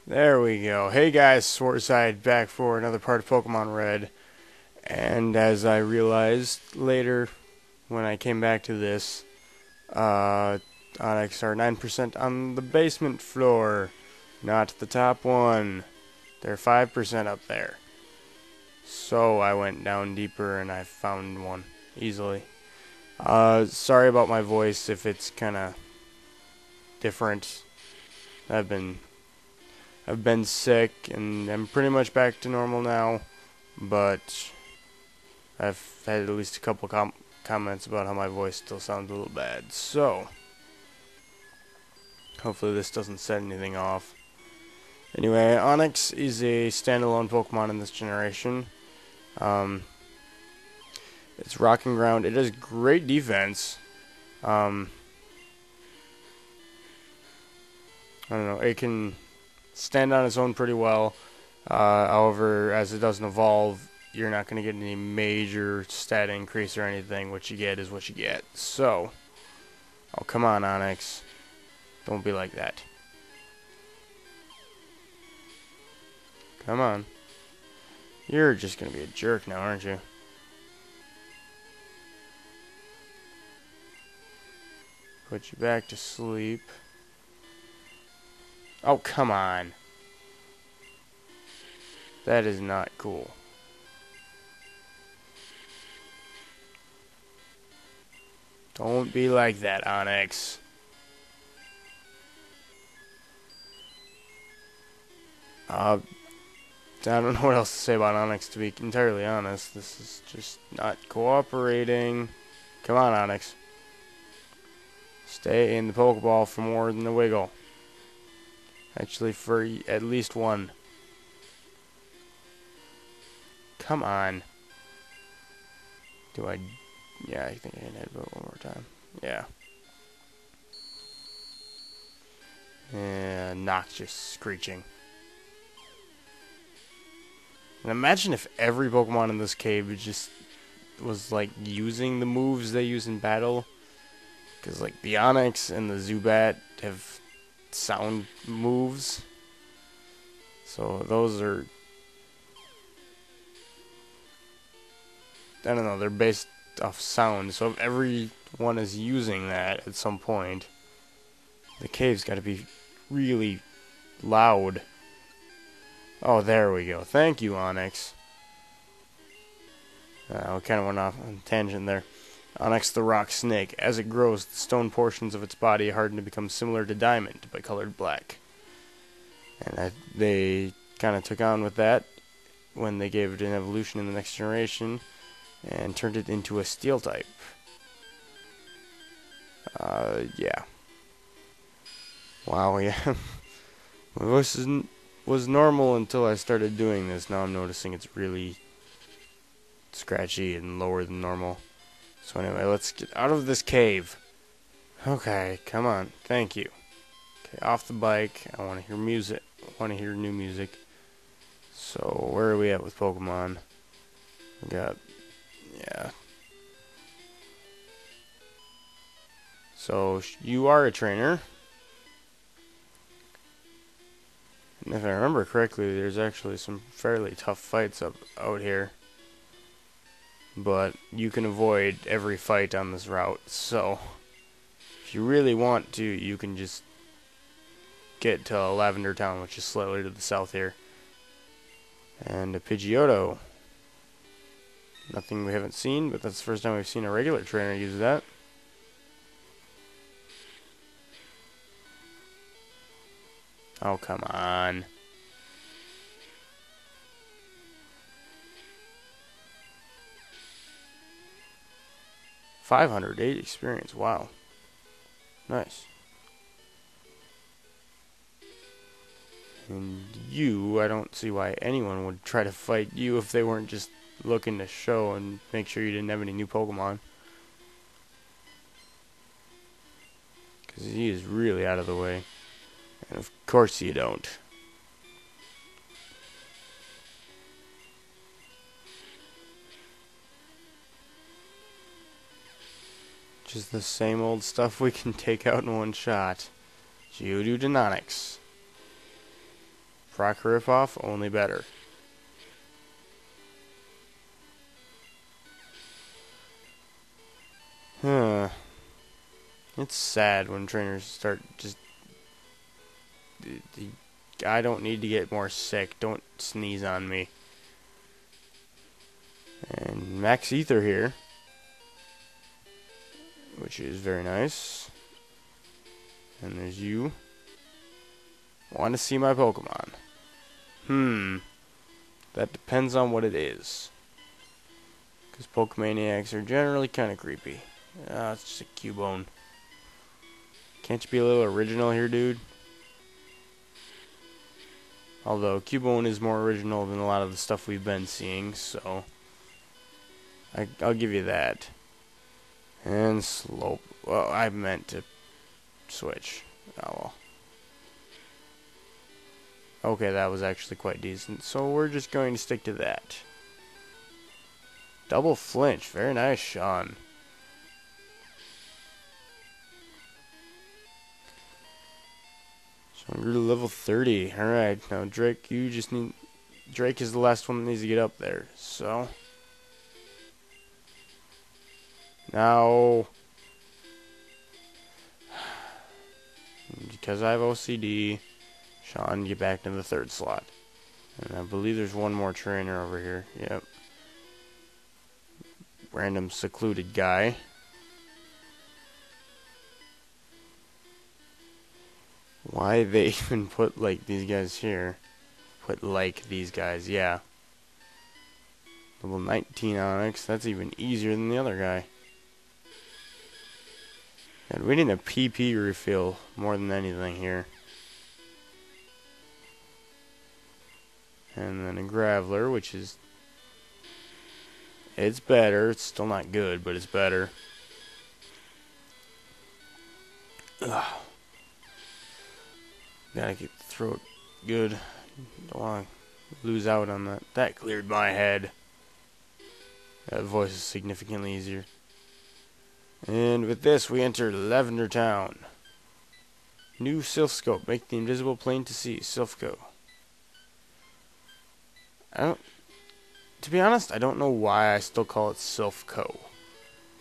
There we go. Hey guys, Swordside back for another part of Pokemon Red. And as I realized later when I came back to this, Onyx are 9% on the basement floor, not the top one. They're 5% up there. So I went down deeper and I found one easily. Sorry about my voice if it's kind of different. I've been sick and I'm pretty much back to normal now, but I've had at least a couple comments about how my voice still sounds a little bad. So, hopefully this doesn't set anything off. Anyway, Onix is a standalone Pokemon in this generation. It's Rock and Ground. It has great defense. I don't know, it can stand on its own pretty well. However, as it doesn't evolve, you're not going to get any major stat increase or anything. What you get is what you get. So, oh, come on, Onyx. Don't be like that. Come on. You're just going to be a jerk now, aren't you? Put you back to sleep. Oh, come on. That is not cool. Don't be like that, Onyx. I don't know what else to say about Onyx, to be entirely honest. This is just not cooperating. Come on, Onyx. Stay in the Pokeball for more than a wiggle. Actually, for at least one. Come on. Yeah, I think I can headbutt one more time. Yeah. Yeah, noxious screeching. And imagine if every Pokemon in this cave just was like using the moves they use in battle. Because like the Onix and the Zubat have sound moves. So those are, I don't know, they're based off sound. So if everyone is using that at some point, the cave's got to be really loud. Oh, there we go. Thank you, Onyx. I kind of went off on a tangent there. Onyx the rock snake. As it grows, the stone portions of its body harden to become similar to diamond, but colored black. And they kind of took on with that when they gave it an evolution in the next generation and turned it into a steel type. Yeah. Wow, yeah. My voice was normal until I started doing this. Now I'm noticing it's really scratchy and lower than normal. So anyway, let's get out of this cave. Okay, come on. Thank you. Okay, off the bike. I want to hear music. I want to hear new music. So, where are we at with Pokemon? We got, yeah. So, you are a trainer. And if I remember correctly, there's actually some fairly tough fights out here. But you can avoid every fight on this route. So, if you really want to, you can just get to Lavender Town, which is slightly to the south here. And a Pidgeotto. Nothing we haven't seen, but that's the first time we've seen a regular trainer use that. Oh, come on. $508 experience. Wow. Nice. And you, I don't see why anyone would try to fight you if they weren't just looking to show and make sure you didn't have any new Pokemon. Because he is really out of the way. And of course you don't. Just the same old stuff we can take out in one shot. Geodude and Onix. Proc ripoff, only better. Huh. It's sad when trainers start just... I don't need to get more sick. Don't sneeze on me. And Max Ether here, which is very nice. And there's you. Want to see my Pokemon? That depends on what it is. Because Pokemaniacs are generally kind of creepy. Ah, it's just a Cubone. Can't you be a little original here, dude? Although Cubone is more original than a lot of the stuff we've been seeing, so I'll give you that. And Slope. Well, I meant to switch. Oh well. Okay, that was actually quite decent. So we're just going to stick to that. Double flinch. Very nice, Sean. So we're to level 30. Alright, now Drake, you just need... Drake is the last one that needs to get up there. So... Now... Because I have OCD... Sean, get back to the third slot. And I believe there's one more trainer over here. Yep. Random secluded guy. Why they even put, like, these guys here? Put, like, these guys, yeah. Level 19 Onyx, that's even easier than the other guy. God, we need a PP refill more than anything here. And then a Graveler, which is... It's better. It's still not good, but it's better. Ugh. Gotta get the throat good. Don't want to lose out on that. That cleared my head. That voice is significantly easier. And with this, we enter Lavender Town. New Sylph Scope. Make the invisible plain to see. Sylphco. To be honest, I don't know why I still call it Sylphco.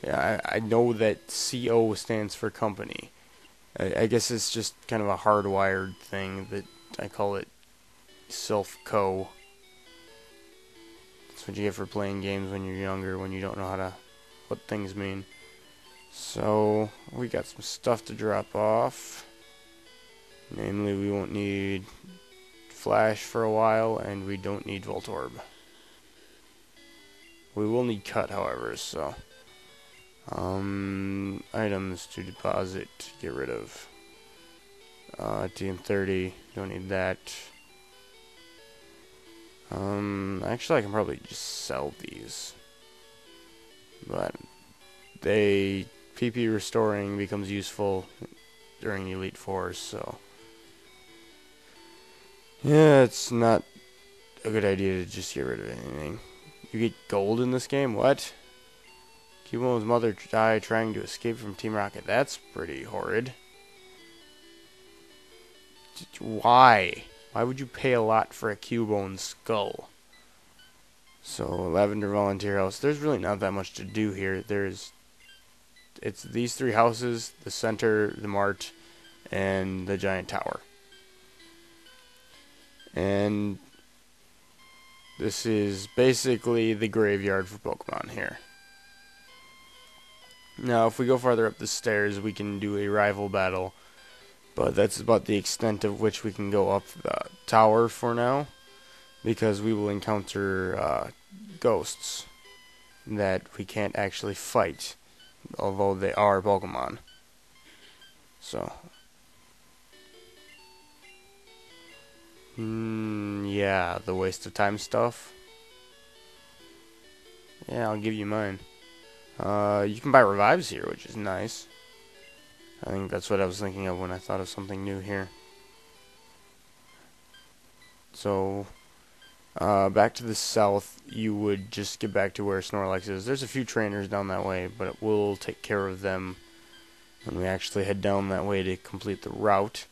Yeah, I know that CO stands for company. I guess it's just kind of a hardwired thing that I call it Sylphco. That's what you get for playing games when you're younger, when you don't know what things mean. So, we got some stuff to drop off. Namely, we won't need Flash for a while, and we don't need Voltorb. We will need Cut, however, so... items to deposit, get rid of. TM30, don't need that. Actually I can probably just sell these. But PP restoring becomes useful during the Elite Four, so... Yeah, it's not a good idea to just get rid of anything. You get gold in this game? What? Cubone's mother died trying to escape from Team Rocket. That's pretty horrid. Why? Why would you pay a lot for a Cubone skull? So, Lavender Volunteer House. There's really not that much to do here. It's these three houses, the center, the mart, and the giant tower. And this is basically the graveyard for Pokemon here. Now, if we go farther up the stairs, we can do a rival battle. But that's about the extent of which we can go up the tower for now. Because we will encounter ghosts that we can't actually fight. Although they are Pokemon. So. Yeah, the waste of time stuff. Yeah, I'll give you mine. You can buy revives here, which is nice. I think that's what I was thinking of when I thought of something new here. So, back to the south, you would just get back to where Snorlax is. There's a few trainers down that way, but we'll take care of them when we actually head down that way to complete the route.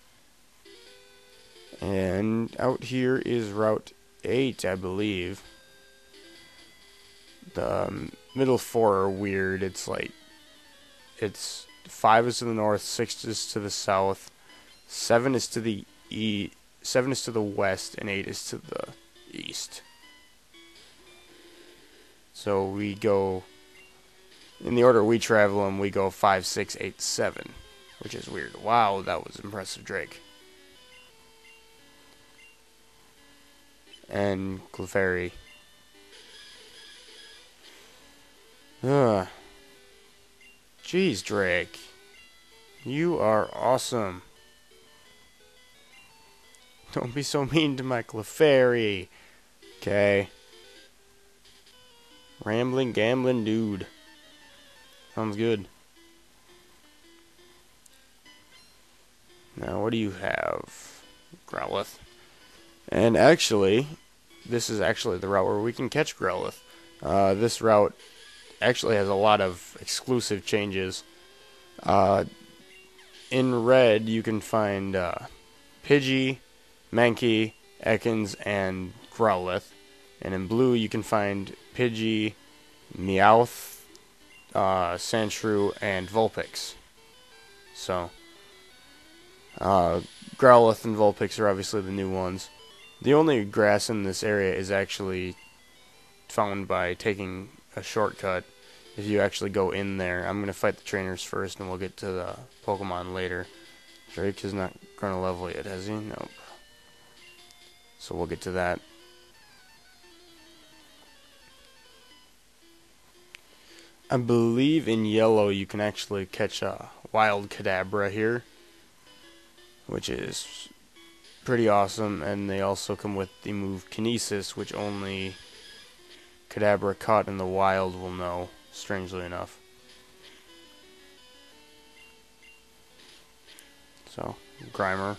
And out here is Route 8, I believe. The middle 4 are weird. It's 5 is to the north, 6 is to the south, 7 is to the 7 is to the west, and 8 is to the east. So we go, in the order we travel them, we go 5, 6, 8, 7, which is weird. Wow, that was impressive, Drake. And Clefairy. Ugh. Jeez, Drake. You are awesome. Don't be so mean to my Clefairy. Okay. Rambling, gambling dude. Sounds good. Now, what do you have? Growlithe. And actually, this is actually the route where we can catch Growlithe. This route actually has a lot of exclusive changes. In red, you can find Pidgey, Mankey, Ekans, and Growlithe. And in blue, you can find Pidgey, Meowth, Sandshrew, and Vulpix. So, Growlithe and Vulpix are obviously the new ones. The only grass in this area is actually found by taking a shortcut. If you actually go in there, I'm going to fight the trainers first, and we'll get to the Pokemon later. Drake is not going to level yet, has he? Nope. So we'll get to that. I believe in yellow you can actually catch a wild Kadabra here, which is pretty awesome, and they also come with the move Kinesis, which only Kadabra caught in the wild will know, strangely enough. So, Grimer,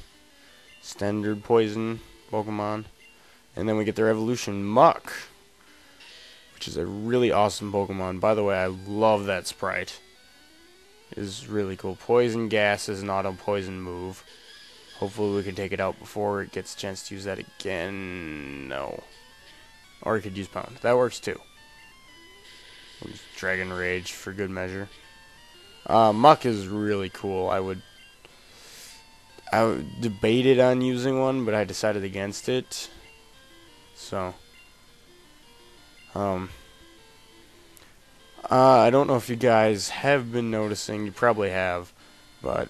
standard poison Pokemon, and then we get their evolution, Muck, which is a really awesome Pokemon. By the way, I love that sprite. It is really cool. Poison Gas is an auto poison move. Hopefully we can take it out before it gets a chance to use that again. No. Or you could use Pound. That works too. Dragon Rage for good measure. Muck is really cool. I debated on using one, but I decided against it. So, I don't know if you guys have been noticing. You probably have, but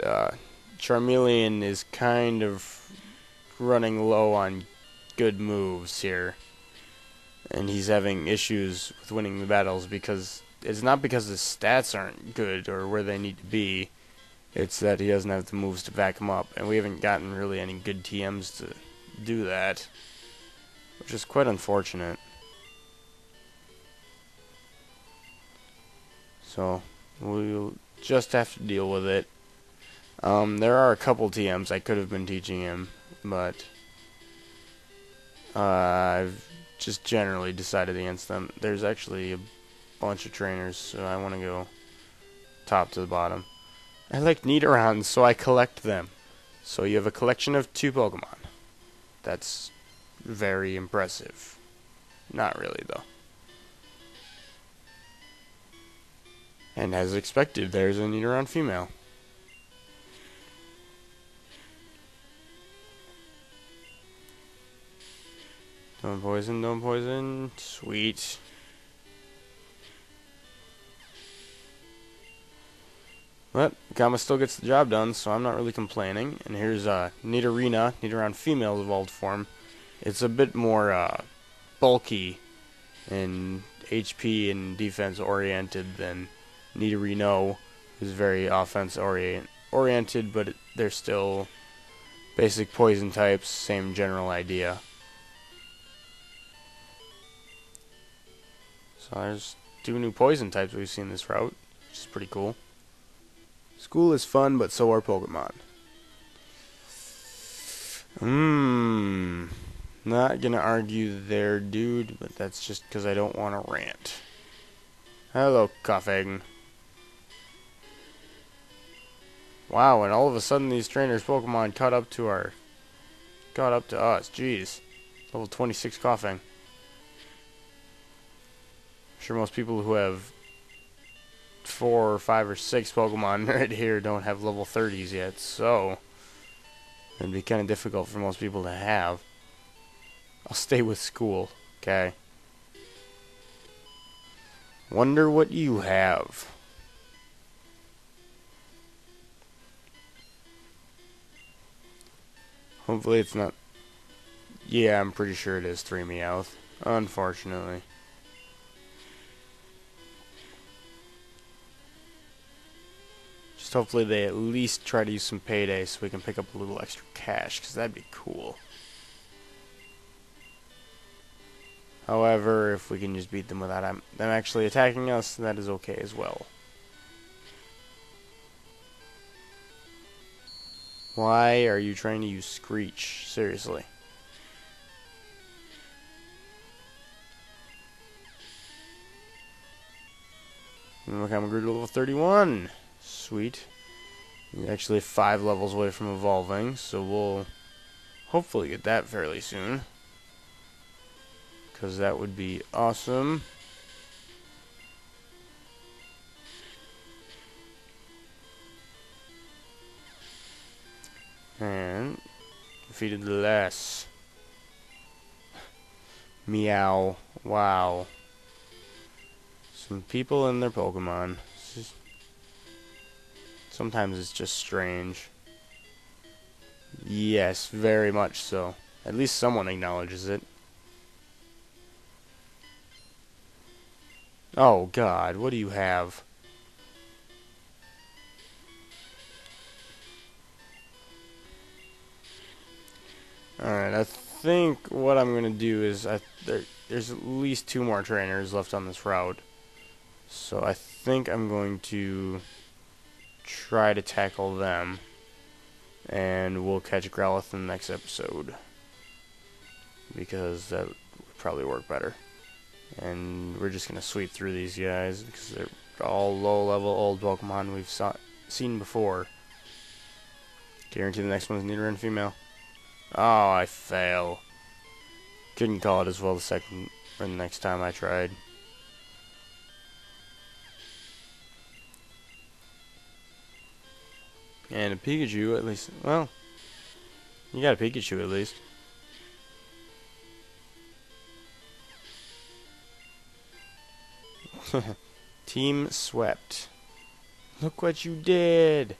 Charmeleon is kind of running low on good moves here, and he's having issues with winning the battles because it's not because his stats aren't good or where they need to be. It's that he doesn't have the moves to back him up, and we haven't gotten really any good TMs to do that, which is quite unfortunate. So we'll just have to deal with it. There are a couple TMs I could have been teaching him, but I've just generally decided against them. There's actually a bunch of trainers, so I want to go top to the bottom. I like Nidorans, so I collect them. So you have a collection of 2 Pokemon. That's very impressive. Not really, though. And as expected, there's a Nidoran female. Don't poison, don't poison. Sweet. But Kama still gets the job done, so I'm not really complaining. And here's Nidorina, Nidoran female's evolved form. It's a bit more bulky and HP and defense oriented than Nidorino, who's very offense oriented, but they're still basic poison types, same general idea. So there's 2 new poison types we've seen this route, which is pretty cool. School is fun, but so are Pokemon. Not gonna argue there, dude, but that's just because I don't want to rant. Hello, Koffing. Wow, and all of a sudden these trainers' Pokemon caught up to our caught up to us. Jeez. Level 26 coughing. I'm sure most people who have 4 or 5 or 6 Pokemon right here don't have level 30s yet, so it'd be kind of difficult for most people to have. I'll stay with school, okay? Wonder what you have. Hopefully it's not... Yeah, I'm pretty sure it is 3 Meowth. Unfortunately. Just hopefully they at least try to use some payday so we can pick up a little extra cash, because that'd be cool. However, if we can just beat them without them actually attacking us, that is okay as well. Why are you trying to use Screech? Seriously. Look, I'm grew to level 31. Sweet. He's actually 5 levels away from evolving, so we'll hopefully get that fairly soon. Because that would be awesome. And defeated less. Meow. Wow. Some people and their Pokemon. Sometimes it's just strange. Yes, very much so. At least someone acknowledges it. Oh God, what do you have? Alright, I think what I'm gonna do is there's at least 2 more trainers left on this route. So I think I'm going to try to tackle them. And we'll catch Growlithe in the next episode. Because that would probably work better. And we're just going to sweep through these guys because they're all low-level old Pokemon we've seen before. Guarantee the next one's neither and female. Oh, I fail. Couldn't call it as well the next time I tried. And a Pikachu, at least. Well, you got a Pikachu at least. Team swept. Look what you did.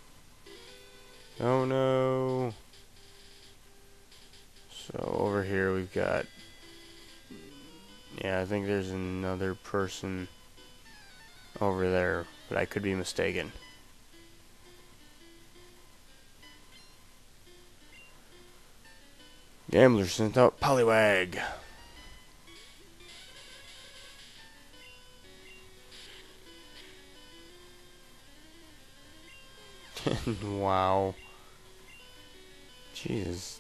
Oh no. So over here we've got... Yeah, I think there's another person over there, but I could be mistaken. Gambler sent out Poliwag. Wow. Jesus.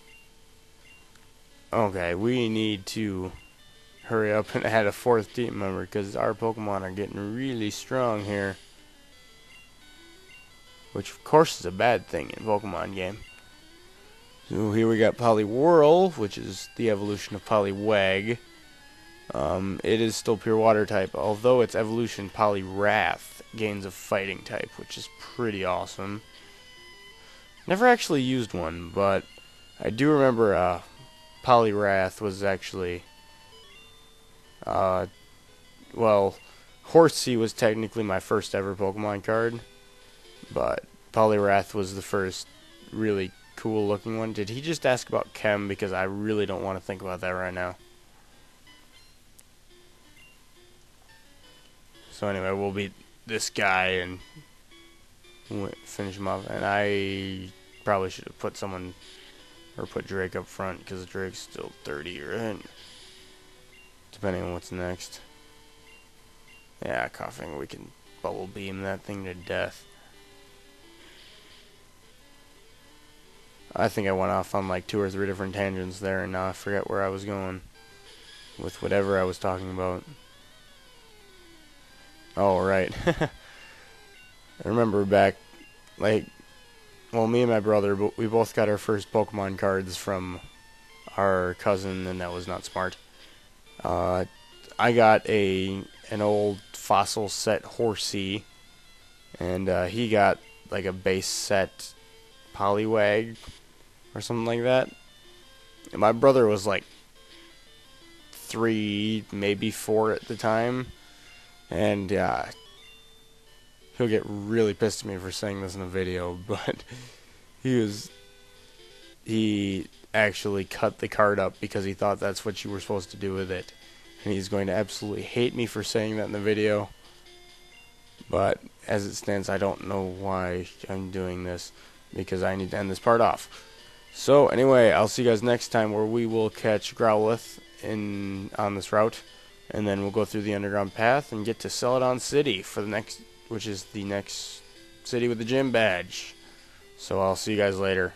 Okay, we need to hurry up and add a 4th team member because our Pokemon are getting really strong here. Which of course is a bad thing in Pokemon game. So here we got Poliwhirl, which is the evolution of Poliwag. It is still pure water type, although its evolution Poliwrath gains a fighting type, which is pretty awesome. Never actually used one, but I do remember Poliwrath was actually, well, Horsey was technically my first ever Pokemon card, but Poliwrath was the first really cool looking one. Did he just ask about Chem? Because I really don't want to think about that right now. So anyway, we'll beat this guy and finish him off. And I probably should have put someone, or put Drake up front, because Drake's still 30, right? Depending on what's next. Yeah, coughing, we can bubble beam that thing to death. I think I went off on like 2 or 3 different tangents there, and now I forget where I was going with whatever I was talking about. Oh, right. I remember back, like, well, me and my brother, we both got our first Pokemon cards from our cousin, and that was not smart. I got an old fossil set horsey, and he got like a base set Poliwag or something like that. And my brother was like 3, maybe 4 at the time, and he'll get really pissed at me for saying this in a video, but he actually cut the card up because he thought that's what you were supposed to do with it. And he's going to absolutely hate me for saying that in the video. But as it stands, I don't know why I'm doing this, because I need to end this part off. So anyway, I'll see you guys next time, where we will catch Growlithe on this route, and then we'll go through the underground path and get to Celadon City for the next, which is the next city with the gym badge. So I'll see you guys later.